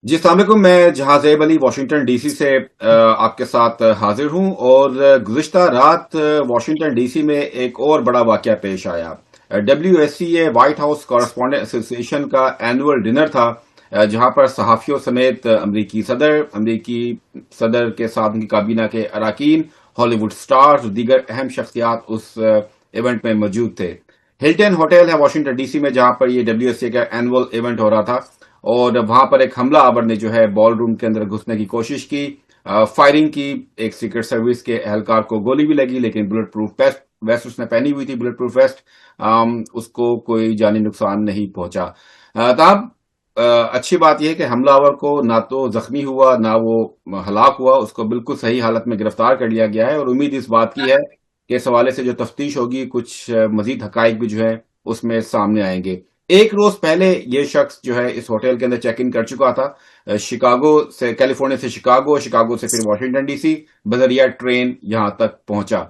जी अस्सलाम वालेकुम। मैं जहां ज़ैब अली वाशिंगटन डीसी से आपके साथ हाजिर हूं। और गुज़िश्ता रात वाशिंगटन डीसी में एक और बड़ा वाकया पेश आया। WSCA white house correspondent association का एनुअल डिनर था, जहां पर सहाफ़ियों समेत अमरीकी सदर के साथ उनकी काबीना के अराकीन, हॉलीवुड स्टार्स और दीगर अहम शख्सियात उस इवेंट में मौजूद थे। हिल्टन होटल है वाशिंगटन डीसी में, जहां पर ये WSCA का एनुअल इवेंट हो रहा था। और वहां पर एक हमला आवर ने जो है बॉल रूम के अंदर घुसने की कोशिश की, फायरिंग की। एक सीक्रेट सर्विस के एहलकार को गोली भी लगी, लेकिन बुलेट प्रूफ वेस्ट उसने पहनी हुई थी, बुलेट प्रूफ वेस्ट। उसको कोई जानी नुकसान नहीं पहुंचा। तब अच्छी बात यह है कि हमलावर को ना तो जख्मी हुआ ना वो हलाक हुआ, उसको बिल्कुल सही हालत में गिरफ्तार कर लिया गया है। और उम्मीद इस बात की है कि इस हवाले से जो तफ्तीश होगी, कुछ मजीद हकाइक भी जो है उसमें सामने आएंगे। एक रोज पहले ये शख्स जो है इस होटल के अंदर चेक इन कर चुका था, शिकागो से, कैलिफोर्निया से शिकागो, शिकागो से फिर वॉशिंगटन डीसी बजरिया ट्रेन यहां तक पहुंचा।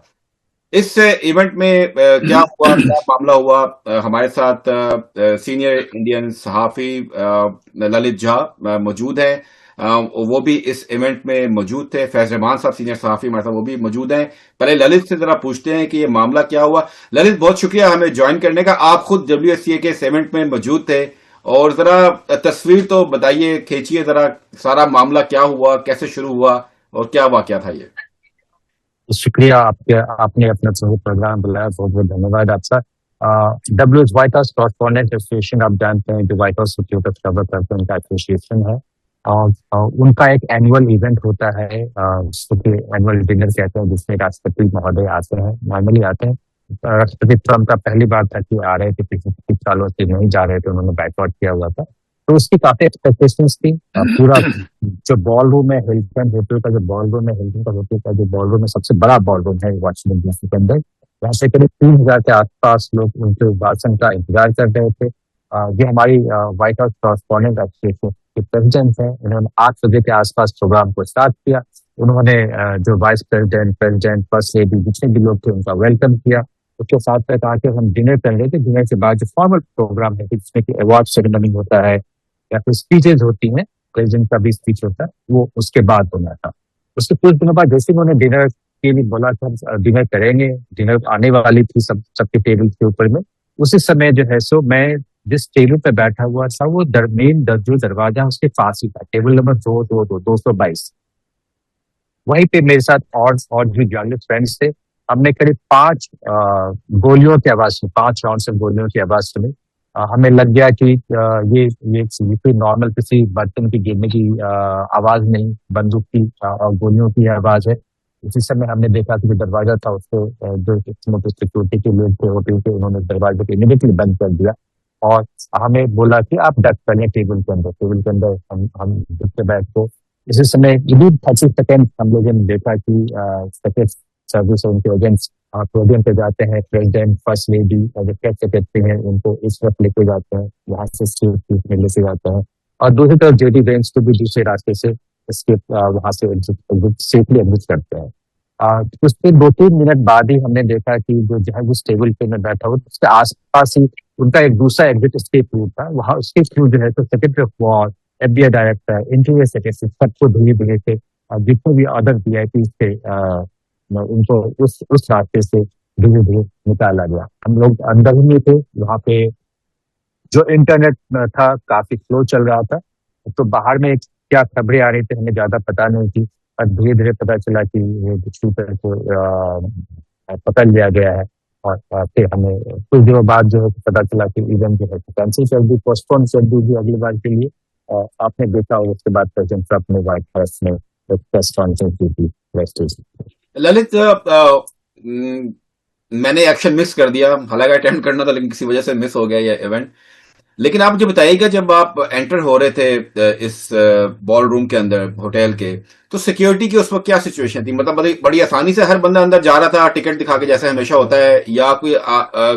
इस इवेंट में क्या हुआ, क्या मामला हुआ, हमारे साथ सीनियर इंडियन सहाफी ललित झा मौजूद हैं। वो भी इस इवेंट में मौजूद थे। फैज रहमान साहब सीनियर सहाफी हमारे साथ, वो भी मौजूद हैं। पहले ललित से जरा पूछते हैं कि ये मामला क्या हुआ। ललित, बहुत शुक्रिया हमें ज्वाइन करने का। आप खुद WSCA के इस इवेंट में मौजूद थे, और जरा तस्वीर तो बताइए, खींचिए जरा, सारा मामला क्या हुआ, कैसे शुरू हुआ और क्या वाकया था ये। शुक्रिया आपने अपना प्रोग्राम बुलाया, बहुत बहुत धन्यवाद आपका। व्हाइट हाउस कॉरस्पॉन्डेंट एसोसिएशन, आप जानते हैं, जो व्हाइट हाउस सिक्योरिटी का कवर करते हैं, उनका एसोसिएशन है। उनका एक एनुअल इवेंट होता है, उसको एनुअल डिनर कहते हैं, जिसमें राष्ट्रपति महोदय आते हैं, नॉर्मली आते हैं। राष्ट्रपति ट्रम्प का पहली बार था कि आ रहे थे, पिछले कुछ सालों से नहीं जा रहे थे, उन्होंने बैकआउट किया हुआ था। तो उसकी काफी एक्सपेक्टेशंस थी। पूरा जो बॉल रूम है, हिल्टन होटल का जो बॉल रूम है, हिल्टन का होटल का जो बॉल रूम है, सबसे बड़ा बॉल रूम है वाशिंगटन डीसी के अंदर। यहाँ से करीब 3,000 के आसपास लोग उनके भाषण का इंतजार कर रहे थे। ये हमारी व्हाइट हाउस कॉरस्पॉन्डेंट एसोसिएशन के प्रेसिडेंट हैं। उन्होंने 8 बजे के आसपास प्रोग्राम को स्टार्ट किया। उन्होंने जो vice president, president, first lady, जितने भी लोग थे, उनका वेलकम किया। उसके साथ साथ आके हम डिनर कर रहे थे। डिनर के बाद जो फॉर्मल प्रोग्राम है, जिसमें कि अवार्ड सेरेमनी होता है या फिर स्पीचेज होती हैं, प्रेसिडेंट का भी स्पीच होता है, वो उसके बाद होना था। उसके कुछ दिनों बाद जैसे उन्होंने डिनर के लिए बोला कि हम डिनर करेंगे, डिनर आने वाली थी सबके टेबल के ऊपर में। उसी समय जो है सो मैं जिस टेबल पे बैठा हुआ था, वो मेन जो दरवाजा उसके पास ही था, टेबल नंबर 222। वहीं पे मेरे साथ और भी जर्नलिस्ट फ्रेंड्स थे। हमने करीब 5 गोलियों की आवाज सुनी, 5 राउंड से गोलियों की आवाज सुनी। हमें लग गया कि ये कोई नॉर्मल किसी बर्तन की गिरने की आवाज नहीं, बंदूक की और गोलियों की आवाज है। उसी समय हमने देखा कि जो दरवाजा था उसको जो सिक्योरिटी के लोग थे होटल के, उन्होंने दरवाजे को इमीडिएटली बंद कर दिया। और हमें बोला कि आप डक कर लें टेबल के अंदर हम डट के बैठ को। इसी समय विदिन 30 सेकेंड हम लोगों ने देखा कि सेक्रेट सर्विस और उनके एजेंट्स पोडियम पे जाते हैं, प्रेसिडेंट, फर्स्ट लेडी और जो प्रेस सेक्रेटरी हैं, उनको इस तरफ लेके जाते हैं, वहां से स्टेज में लेके जाते हैं। और दूसरी तरफ JD वेंस को भी दूसरे रास्ते से इसके वहां से सेफली एग्जिट करते हैं। उसके 2-3 मिनट बाद ही हमने देखा कि जो है उस टेबल पे मैं बैठा हूँ, उसके आसपास ही उनका एक दूसरा एग्जिट स्केप रूट था। वहां उसके थ्रू जो है तो secretary of war, FBI director, interior secretary, सबको धीरे धीरे से जितने भी अदर VIP थे, उनको उस रास्ते से धीरे धीरे निकाला गया। हम लोग अंदर ही नहीं थे वहां पे। जो इंटरनेट था काफी स्लो चल रहा था, तो बाहर में क्या खबरें आ रही थी हमें ज्यादा पता नहीं थी। और धीरे धीरे पता चला कि ये शूटर को पकड़ लिया गया है। और फिर हमें कुछ दिनों बाद जो है पता चला कि इवेंट जो है कैंसिल कर दी, पोस्टपोन कर दी थी अगली बार के लिए। आपने देखा होगा उसके बाद प्रेसिडेंट ट्रम्प ने व्हाइट हाउस में एक प्रेस कॉन्फ्रेंस की थी वेस्ट। ललित, मैंने एक्शन मिस कर दिया, हालांकि अटेंड करना था लेकिन किसी वजह से मिस हो गया ये इवेंट। लेकिन आप मुझे बताइएगा, जब आप एंटर हो रहे थे इस बॉल रूम के अंदर होटल के, तो सिक्योरिटी की उस वक्त क्या सिचुएशन थी? मतलब बड़ी आसानी से हर बंदा अंदर जा रहा था टिकट दिखा के, जैसे हमेशा होता है, या कोई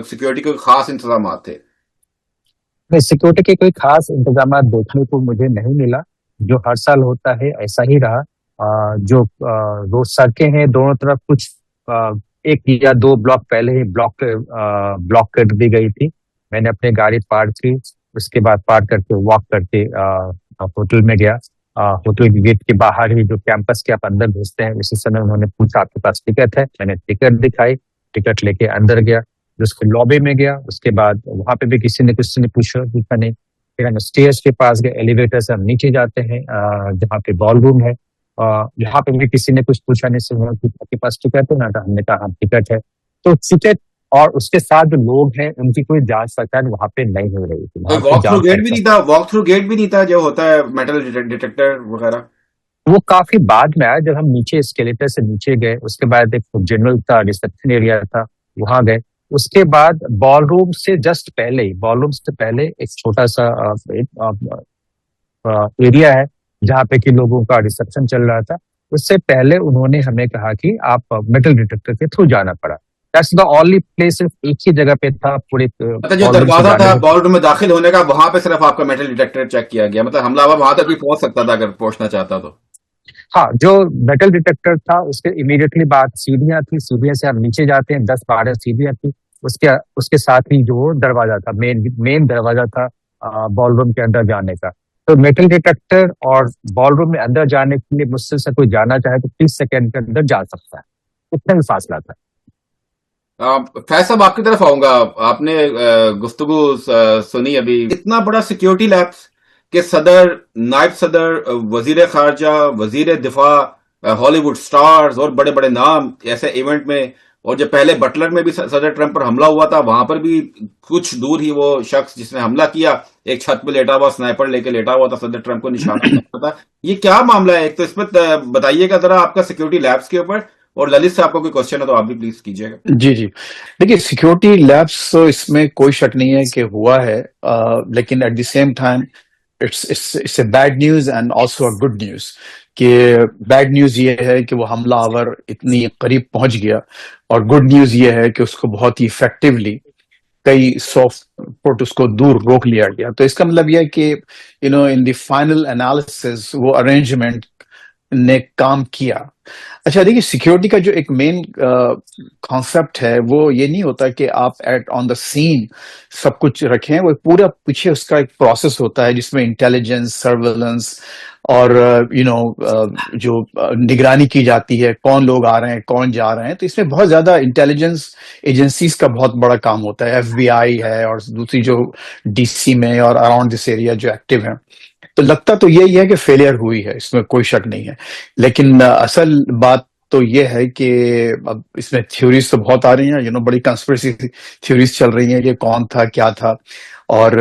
सिक्योरिटी के खास इंतजाम थे? नहीं, सिक्योरिटी के कोई खास इंतजाम देखने को मुझे नहीं मिला। जो हर साल होता है ऐसा ही रहा। जो रोड सड़कें हैं दोनों तरफ, कुछ 1 या 2 ब्लॉक पहले ही ब्लॉक कर दी गई थी। मैंने अपनी गाड़ी पार्क की, उसके बाद पार्क करके वॉक करके होटल में गया। होटल के गेट के बाहर ही जो कैंपस के आप अंदर घुसते हैं, उसी समय उन्होंने पूछा आपके पास टिकट है? मैंने टिकट दिखाई, टिकट लेके अंदर गया। फिर उसके लॉबी में गया, उसके बाद वहां पे भी किसी ने पूछा नहीं। फिर हम स्टेयर्स के पास गए, एलिवेटर से हम नीचे जाते हैं जहाँ पे बॉल रूम है। यहाँ पे भी किसी ने कुछ पूछा नहीं, सिर्फ उन्होंने पूछा आपके पास टिकट है ना? तो हमने कहा हाँ टिकट है। तो टिकट और उसके साथ जो लोग हैं उनकी कोई जांच पड़ताल वहां पे नहीं हो रही थी, कोई वहां पे वॉक थ्रू जांच गेट भी पड़ताल नहीं था? वॉक थ्रू गेट भी नहीं था जो होता है मेटल डिटेक्टर वगैरह? वो काफी बाद में आया, जब हम नीचे स्केलेटर से नीचे गए। उसके बाद एक जनरल था, रिसेप्शन एरिया था, वहां गए। उसके बाद बॉल रूम से पहले एक छोटा सा एरिया है जहाँ पे कि लोगों का रिसेप्शन चल रहा था। उससे पहले उन्होंने हमें कहा कि आप मेटल डिटेक्टर के थ्रू जाना पड़ा। दैट्स द ओनली प्लेस, सिर्फ एक ही जगह पे था पूरे मतलब जो बॉल रूम से दरवाजा जाने था में। बॉल रूम में दाखिल होने का, वहां पे सिर्फ आपका मेटल डिटेक्टर चेक किया गया? मतलब हमलावर वहां तक भी पहुंच सकता था अगर पहुंचना चाहता तो? हाँ, जो मेटल डिटेक्टर था उसके इमीडिएटली बाद सीढ़ियां थी, सीढ़ियां से हम नीचे जाते हैं, 10-12 सीढ़ियां थी। उसके उसके साथ ही जो दरवाजा था, मेन मेन दरवाजा था बॉल रूम के अंदर जाने का। तो मेटल डिटेक्टर और बॉल रूम में अंदर जाने के लिए मुझसे से कोई जाना चाहे तो 30 सेकेंड के अंदर जा सकता है, इतना भी फासला था। फैज साहब, आपकी तरफ आऊंगा। आपने गुफ्तगू सुनी अभी, इतना बड़ा सिक्योरिटी लैप्स के सदर, नायब सदर, वजीर खारजा, वजीर दिफा, हॉलीवुड स्टार्स और बड़े बड़े नाम ऐसे इवेंट में। और जब पहले बटलर में भी सदर ट्रंप पर हमला हुआ था, वहां पर भी कुछ दूर ही वो शख्स जिसने हमला किया एक छत पे लेटा हुआ, स्नाइपर लेके लेटा हुआ था, सदर ट्रंप को निशाना बनाता था। ये क्या मामला है? एक तो इस पर बताइएगा जरा आपका सिक्योरिटी लैब्स के ऊपर। और ललित से आपका कोई क्वेश्चन है तो आप भी प्लीज कीजिएगा। जी जी। देखिए, सिक्योरिटी लैब्स तो इसमें कोई शक नहीं है कि हुआ है, लेकिन at the same time it's a bad news and also a good news. कि बैड न्यूज ये है कि वो हमलावर इतनी करीब पहुंच गया, और गुड न्यूज ये है कि उसको बहुत ही इफेक्टिवली कई 100 फुट उसको दूर रोक लिया गया। तो इसका मतलब यह है कि इन द फाइनल एनालिसिस वो अरेंजमेंट ने काम किया। अच्छा, देखिए, सिक्योरिटी का जो एक मेन कॉन्सेप्ट है वो ये नहीं होता कि आप एट ऑन द सीन सब कुछ रखें। वो पूरा पीछे उसका एक प्रोसेस होता है जिसमें इंटेलिजेंस, सर्वेलेंस और जो निगरानी की जाती है, कौन लोग आ रहे हैं, कौन जा रहे हैं। तो इसमें बहुत ज्यादा इंटेलिजेंस एजेंसीज का बहुत बड़ा काम होता है। एफबीआई है और दूसरी जो डीसी में और अराउंड दिस एरिया जो एक्टिव है। तो लगता तो यही है कि फेलियर हुई है, इसमें कोई शक नहीं है। लेकिन असल बात तो ये है कि अब इसमें थ्योरीज तो बहुत आ रही हैं, बड़ी कंस्पिरेसी थ्योरीज चल रही हैं कि कौन था, क्या था, और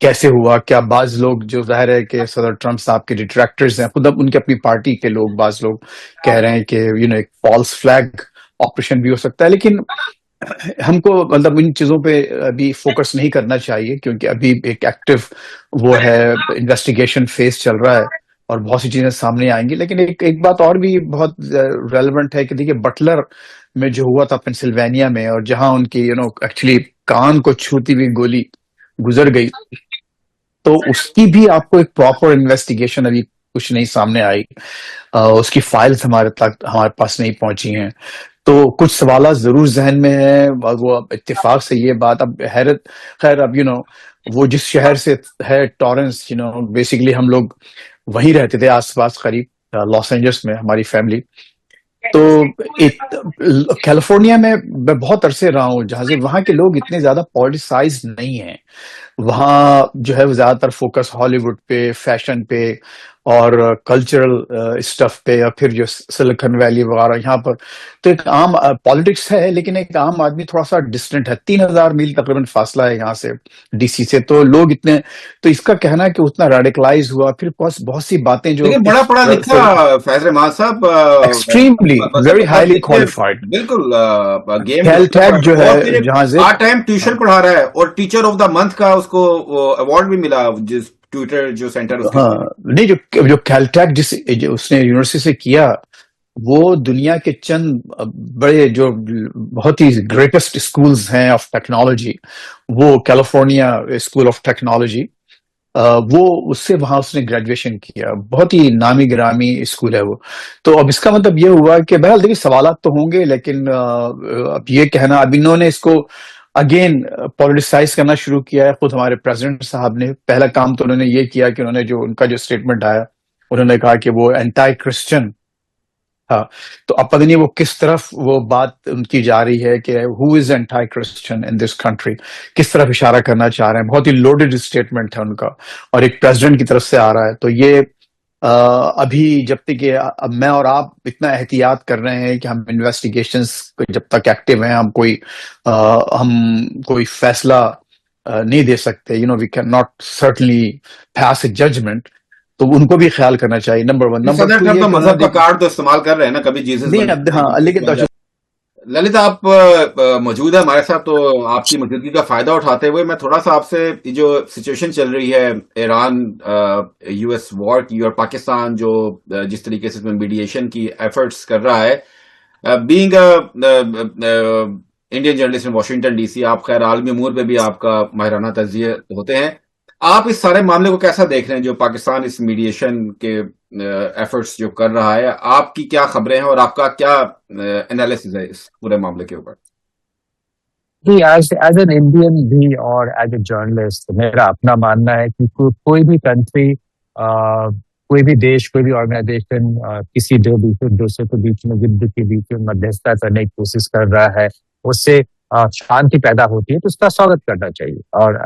कैसे हुआ क्या। बाज लोग जो जाहिर है कि सदर ट्रंप साहब के डिट्रैक्टर्स हैं, खुद अब उनके अपनी पार्टी के लोग, बाज लोग कह रहे हैं कि एक फॉल्स फ्लैग ऑपरेशन भी हो सकता है। लेकिन हमको मतलब इन चीजों पे अभी फोकस नहीं करना चाहिए, क्योंकि अभी एक एक्टिव वो है, इन्वेस्टिगेशन फेज चल रहा है और बहुत सी चीजें सामने आएंगी। लेकिन एक बात और भी बहुत रेलेवेंट है कि देखिए, बटलर में जो हुआ था पेंसिल्वेनिया में, और जहां उनकी एक्चुअली कान को छूती हुई गोली गुजर गई, तो उसकी भी आपको एक प्रॉपर इन्वेस्टिगेशन अभी कुछ नहीं सामने आई। उसकी फाइल्स हमारे पास नहीं पहुंची हैं। तो कुछ सवाल जरूर जहन में है, और वो अब इत्तेफाक से ये बात अब हैरत, खैर अब वो जिस शहर से है, टॉरेंस, बेसिकली हम लोग वहीं रहते थे आसपास करीब, लॉस एंजल्स में हमारी फैमिली। तो कैलिफोर्निया में मैं बहुत अरसे रहा हूँ, जहां से वहां के लोग इतने ज्यादा पॉलिटिसाइज नहीं हैं। वहाँ जो है वो ज्यादातर फोकस हॉलीवुड पे, फैशन पे और कल्चरल स्टफ पे, या फिर जो सिलिकॉन वैली वगैरह यहाँ पर। तो एक आम पॉलिटिक्स है, लेकिन एक आम आदमी थोड़ा सा डिस्टेंट है। 3,000 मील तकरीबन फासला है यहाँ से, डीसी से। तो लोग इतने, तो इसका कहना है कि उतना रेडिकलाइज हुआ, फिर बहुत सी बातें जो लेकिन बड़ा कुछ पढ़ा लिखा फैज रहमान साहब, एक्सट्रीमली वेरी बहुत हाईली लिखे, क्वालिफाइड। बिल्कुल गेम कैलटेक जो है, और फिर जहां से पार्ट टाइम ट्यूशन पढ़ा रहा है, और टीचर ऑफ द मंथ का उसको अवार्ड भी मिला, जिस ट्विटर जो सेंटर उसके। हाँ, नहीं, जो कैलटेक जो उसने यूनिवर्सिटी से किया, वो दुनिया के चंद बड़े जो बहुत ही ग्रेटेस्ट स्कूल्स हैं ऑफ टेक्नोलॉजी, वो कैलिफोर्निया स्कूल ऑफ टेक्नोलॉजी, वो उससे वहां उसने ग्रेजुएशन किया। बहुत ही नामी गिरामी स्कूल है वो। तो अब इसका मतलब ये हुआ कि बहरहाल देखिए, सवालात तो होंगे, लेकिन अब ये कहना, अब इन्होंने इसको अगेन पॉलिटिसाइज करना शुरू किया है। खुद हमारे प्रेसिडेंट साहब ने पहला काम तो उन्होंने ये किया कि उन्होंने जो उनका जो स्टेटमेंट आया, उन्होंने कहा कि वो एंटी क्रिश्चियन था। तो अब पता नहीं वो किस तरफ वो बात उनकी जा रही है कि who is anti Christian in this country, किस तरफ इशारा करना चाह रहे हैं। बहुत ही लोडेड स्टेटमेंट है उनका और एक प्रेसिडेंट की तरफ से आ रहा है। तो ये अभी जब तक अब मैं और आप इतना एहतियात कर रहे हैं कि हम इन्वेस्टिगेशंस जब तक एक्टिव हैं, हम कोई फैसला नहीं दे सकते। We can not certainly pass a judgement. तो उनको भी ख्याल करना चाहिए, नंबर वन। नंबर सदर टू ट्रंप ये तो कि मजहब का उन्होंने कार्ड तो इस्तेमाल कर रहे हैं ना, कभी जीसस नहीं, बन अब जाते हैं, हाँ, कभी लेकिन बन जाते हैं। ललित, आप मौजूद है हमारे साथ, तो आपकी मौजूदगी का फायदा उठाते हुए मैं थोड़ा सा आपसे ये जो सिचुएशन चल रही है ईरान यूएस वॉर की, और पाकिस्तान जो जिस तरीके से इसमें मीडिएशन की एफर्ट्स कर रहा है, बीइंग इंडियन जर्नलिस्ट इन वॉशिंगटन डीसी, आप खैर आलमी अमूर पे भी आपका माहिराना तज्जिए होते हैं। आप इस सारे मामले को कैसा देख रहे हैं, जो पाकिस्तान इस मीडिएशन के एफर्ट्स जो कर रहा है? आपकी क्या खबरें हैं और आपका क्या एनालिसिस है इस पूरे मामले के ऊपर? जी, एज एज एन इंडियन भी और एज ए जर्नलिस्ट मेरा अपना मानना है कि कोई भी कंट्री, कोई भी देश, कोई भी ऑर्गेनाइजेशन किसी दो देशों के बीच में, युद्ध के बीच में मध्यस्थता करने की कोशिश कर रहा है, उससे शांति पैदा होती है, तो उसका स्वागत करना चाहिए। और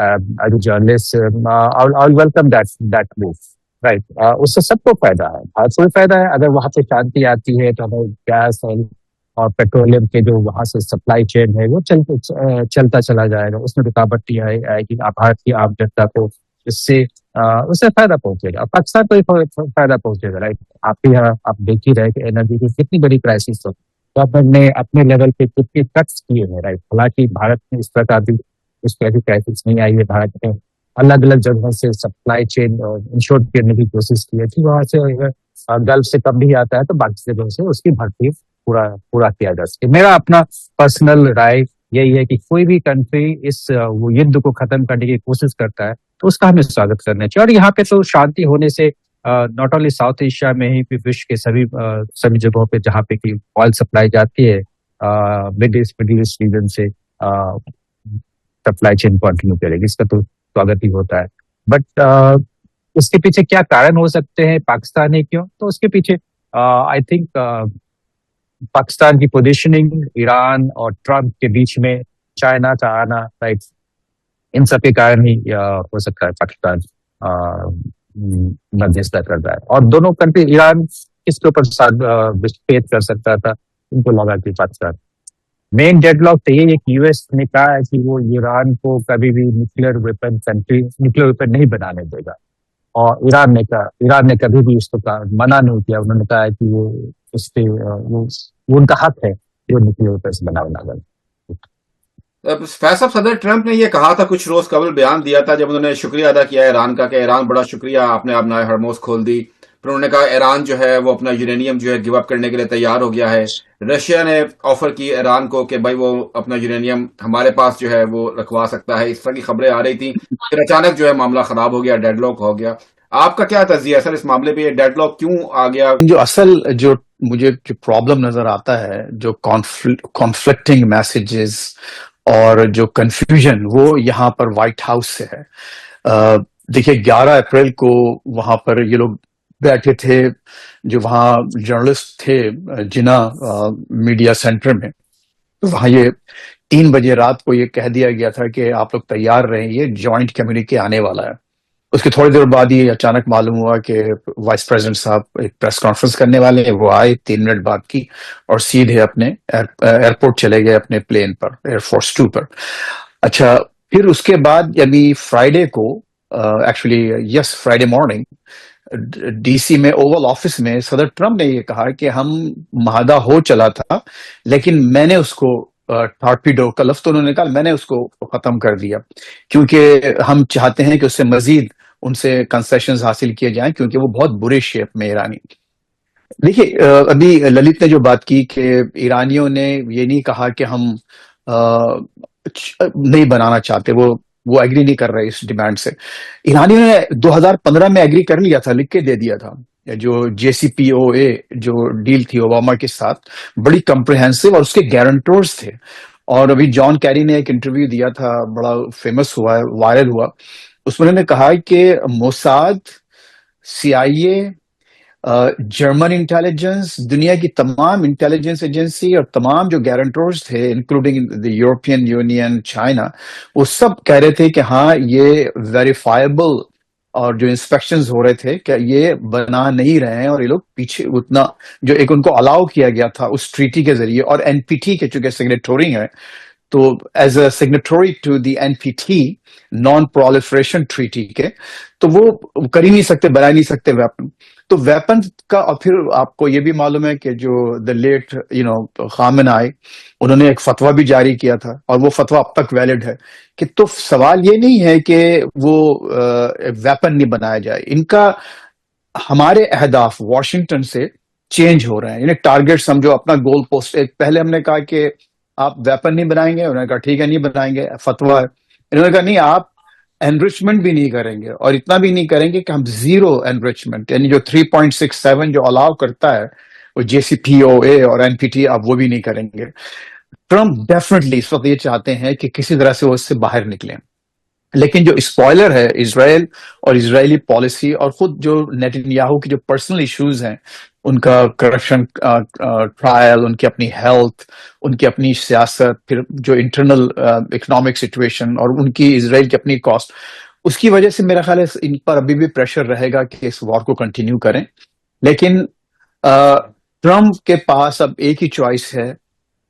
as a journalist I welcome that that move, right. उससे सबको फायदा है, भारत को भी फायदा है। अगर वहां पे शांति आती है तो हमें गैस और पेट्रोलियम के जो वहां से सप्लाई चेन है वो चलता चला जाएगा, उसमें रुकावट नहीं आएगी। भारत की आम जनता को इससे उससे फायदा पहुंचेगा, पाकिस्तान को भी फायदा पहुंचेगा, राइट। आप भी यहाँ आप देख ही रहे कि एनर्जी की कितनी बड़ी क्राइसिस हो, तो अपने अपने लेवल पे कितने कट्स किए हैं, राइट। हालांकि भारत में इस प्रकार की उस तरह की क्राइसिस नहीं आई है। भारत में अलग अलग जगहों से सप्लाई चेन इंश्योर करने की कोशिश की है कि वहां से गल्फ से कम भी आता है तो बाकी जगहों से उसकी भरती पूरा पूरा किया जा सके। मेरा अपना पर्सनल राय यही है कि कोई भी कंट्री इस वो युद्ध को खत्म करने की कोशिश करता है तो उसका हमें स्वागत करना चाहिए। और यहाँ पे तो शांति होने से नॉट ओनली साउथ एशिया में ही, विश्व के सभी जगहों पे जहाँ पे की ऑयल सप्लाई जाती है मिडिल ईस्ट रीजन से सप्लाई चेन कंटिन्यू करेगी, इसका तो स्वागत ही होता है। बट उसके पीछे क्या कारण हो सकते हैं, पाकिस्तान है क्यों, तो उसके पीछे आई थिंक पाकिस्तान की पोजीशनिंग, ईरान और ट्रम्प के बीच में चाइना का आना, राइट, इन सब के कारण ही हो सकता है पाकिस्तान मध्यस्थता कर रहा है। और दोनों कंट्री, ईरान किसके ऊपर विस्फेद कर सकता था, उनको लगा कि पाकिस्तान। मेन डेडलॉक तो ये है कि यूएस ने कहा है कि वो ईरान को कभी भी न्यूक्लियर वेपन नहीं बनाने देगा, और ईरान ने कभी भी इसको मना नहीं किया। उन्होंने कहा है कि वो उसके वो उनका हक है कि वो न्यूक्लियर वेपन से बना। फैसद सदर ट्रंप ने यह कहा था कुछ रोज कबल, बयान दिया था जब उन्होंने शुक्रिया अदा किया ईरान का, कि ईरान बड़ा शुक्रिया, आपने अपना हरमोज खोल दी। फिर उन्होंने कहा ईरान जो है वो अपना यूरेनियम जो है गिव अप करने के लिए तैयार हो गया है। रशिया ने ऑफर की ईरान को कि भाई वो अपना यूरेनियम हमारे पास जो है वो रखवा सकता है। इस तरह की खबरें आ रही थी। फिर अचानक जो है मामला खराब हो गया, डेडलॉक हो गया। आपका क्या तजिया है सर इस मामले पे, ये डेडलॉक क्यों आ गया? जो मुझे जो प्रॉब्लम नजर आता है, जो कॉन्फ्लिक्टिंग मैसेजेस और जो कंफ्यूजन, वो यहाँ पर व्हाइट हाउस से है। देखिए 11 अप्रैल को वहां पर ये लोग बैठे थे, जो वहां जर्नलिस्ट थे जिना मीडिया सेंटर में। तो वहां ये 3 बजे रात को ये कह दिया गया था कि आप लोग तैयार रहें, ये जॉइंट कम्युनिके आने वाला है। उसके थोड़ी देर बाद ये अचानक मालूम हुआ कि वाइस प्रेसिडेंट साहब एक प्रेस कॉन्फ्रेंस करने वाले हैं। वो आए, 3 मिनट बात की और सीधे अपने एयरपोर्ट चले गए, अपने प्लेन पर, एयरफोर्स 2 पर। अच्छा, फिर उसके बाद अभी फ्राइडे को, actually yes, Friday morning DC में ओवल ऑफिस में सदर ट्रंप ने ये कहा कि हम माहदा हो चला था, लेकिन मैंने उसको टॉर्पीडो का लफ्ज तो उन्होंने कहा, मैंने उसको खत्म कर दिया, क्योंकि हम चाहते हैं कि उससे मजीद उनसे कंसेशंस हासिल किए जाएं, क्योंकि वो बहुत बुरे शेप में ईरानी। देखिए अभी ललित ने जो बात की कि ईरानियों ने ये नहीं कहा कि हम नहीं बनाना चाहते, वो एग्री नहीं कर रहे इस डिमांड से। ईरानियों ने 2015 में एग्री कर लिया था, लिख के दे दिया था। जो JCPOA जो डील थी ओबामा के साथ, बड़ी कॉम्प्रिहेंसिव, और उसके गारंटर्स थे। और अभी जॉन कैरी ने एक इंटरव्यू दिया था, बड़ा फेमस हुआ है, वायरल हुआ। उसमें उन्होंने कहा है कि मोसाद, सीआईए, जर्मन इंटेलिजेंस, दुनिया की तमाम इंटेलिजेंस एजेंसी और तमाम जो गारंटर्स थे, including the European union, China, वो सब कह रहे थे कि हाँ, ये वेरीफाइबल, और जो इंस्पेक्शंस हो रहे थे क्या ये बना नहीं रहे हैं, और ये लोग पीछे उतना जो एक उनको अलाउ किया गया था उस ट्रीटी के जरिए, और एनपीटी के चूंकि सिग्नेटरी है, तो as a signatory to the NPT, non proliferation treaty के, तो वो कर ही नहीं सकते, बना ही नहीं सकते वेपन। तो वेपन का, और फिर आपको ये भी मालूम है कि जो द लेट खामेनाई, उन्होंने एक फतवा भी जारी किया था, और वो फतवा अब तक वैलिड है कि, तो सवाल ये नहीं है कि वो वेपन नहीं बनाया जाए, इनका हमारे अहदाफ वॉशिंगटन से चेंज हो रहे हैं, यानी टारगेट समझो, अपना गोल पोस्ट। एक पहले हमने कहा कि आप वेपन नहीं बनाएंगे, उन्होंने कहा ठीक है नहीं बनाएंगे, फतवा है। इन्होंने कहा नहीं, आप एनरिचमेंट भी नहीं करेंगे, और इतना भी नहीं करेंगे कि हम जीरो एनरिचमेंट, यानी जो 3.67 जो अलाउ करता है वो जेसीपीओए और एनपीटी, आप वो भी नहीं करेंगे। ट्रम्प डेफिनेटली इस वक्त ये चाहते हैं कि किसी तरह से वो इससे बाहर निकले। लेकिन जो स्पॉइलर है इसराइल और इजरायली पॉलिसी, और खुद जो नेतन्याहू की जो पर्सनल इश्यूज हैं, उनका करप्शन ट्रायल, उनकी अपनी हेल्थ, उनकी अपनी सियासत, फिर जो इंटरनल इकोनॉमिक सिचुएशन, और उनकी इसराइल की अपनी कॉस्ट, उसकी वजह से मेरा ख्याल है इन पर अभी भी प्रेशर रहेगा कि इस वॉर को कंटिन्यू करें। लेकिन ट्रम्प के पास अब एक ही चॉइस है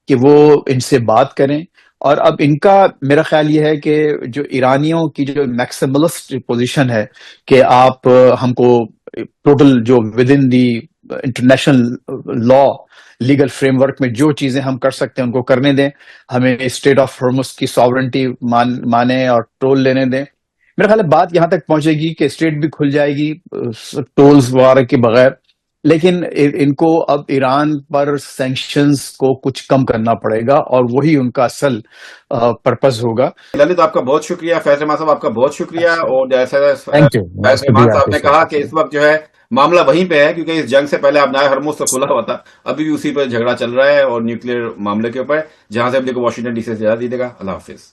कि वो इनसे बात करें। और अब इनका मेरा ख्याल ये है कि जो ईरानियों की जो मैक्सिमलिस्ट पोजीशन है कि आप हमको टोटल जो with in the international law legal framework में जो चीजें हम कर सकते हैं उनको करने दें, हमें स्टेट ऑफ हॉर्मुज की सॉवरेंटी माने और टोल लेने दें। मेरा ख्याल है बात यहां तक पहुंचेगी कि स्टेट भी खुल जाएगी टोल्स वगैरह के बगैर, लेकिन इनको अब ईरान पर सैंक्शंस को कुछ कम करना पड़ेगा, और वही उनका असल पर्पस होगा। ललित, आपका बहुत शुक्रिया। फैज रहमान साहब, आपका बहुत शुक्रिया। और जैसे थैंक यू, फैज नाइस टू रहमान बी साहब ने कहा कि एप्रिशिएटेड। इस वक्त जो है मामला वहीं पे है, क्योंकि इस जंग से पहले अब नायर हरमुज तो खुला हुआ था, अभी भी उसी पर झगड़ा चल रहा है, और न्यूक्लियर मामले के ऊपर, जहां से अभी को वाशिंगटन डीसी से ज्यादा दी देगा। अल्लाह हाफिज।